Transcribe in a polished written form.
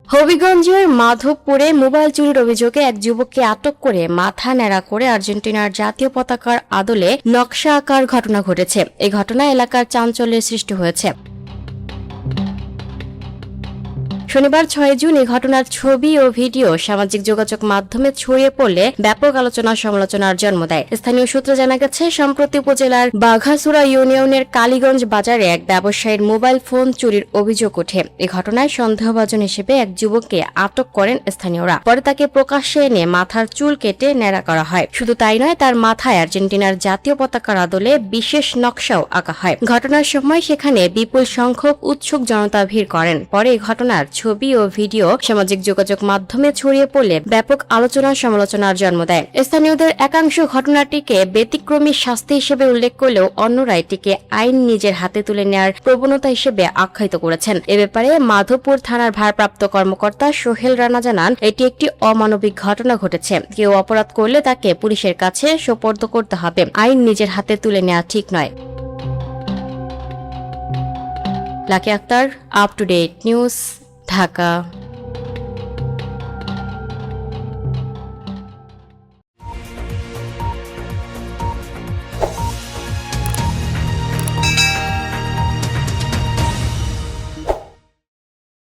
হবিগঞ্জের মাধবপুরে মোবাইল চুরির অভিযোগে এক যুবককে আটক করে মাথা ন্যাড়া করে আর্জেন্টিনার জাতীয় পতাকার আদলে নকশা আঁকার ঘটনা ঘটেছে। এই ঘটনায় এলাকার চাঞ্চল্যের সৃষ্টি হয়েছে। শনিবার ৬ জুন এই ঘটনার ছবি ও ভিডিও সামাজিক যোগাযোগ মাধ্যমে ছড়িয়ে পড়লে ব্যাপক আলোচনা সমালোচনার জন্ম দেয়। স্থানীয় সূত্রে জানা গেছে, সম্প্রতি উপজেলার বাঘাছড়া ইউনিয়নের কালীগঞ্জ বাজারে এক ব্যবসায়ীর মোবাইল ফোন চুরির অভিযোগ ওঠে। এই ঘটনায় সন্দেহভাজন হিসেবে এক যুবককে আটক করেন স্থানীয়রা। পরে তাকে প্রকাশ্যে এনে মাথার চুল কেটে ন্যাড়া করা হয়। শুধু তাই নয়, তার মাথায় আর্জেন্টিনার জাতীয় পতাকার আদলে বিশেষ নকশাও আঁকা হয়। ঘটনার সময় সেখানে বিপুল সংখ্যক উৎসুক জনতা ভিড় করেন। পরে এই ঘটনার ছবি ও ভিডিও সামাজিক যোগাযোগ মাধ্যমে ছড়িয়ে পড়লে ব্যাপক আলোচনা সমালোচনার জন্ম দেয়। স্থানীয়দের একাংশ ঘটনাটিকে ব্যতিক্রমী শাস্তি হিসেবে উল্লেখ করলেও অন্যরা এটিকে আইন নিজের হাতে তুলে নেওয়ার প্রবণতা হিসেবে আখ্যায়িত করেছেন। এ ব্যাপারে মাধবপুর থানার ভারপ্রাপ্ত কর্মকর্তা সোহেল রানা জানান, এটি একটি অমানবিক ঘটনা ঘটেছে। কেউ অপরাধ করলে তাকে পুলিশের কাছে সোপর্দ করতে হবে। আইন নিজের হাতে তুলে নেওয়া ঠিক নয়। Lucky Akter, up to date news, Dhaka.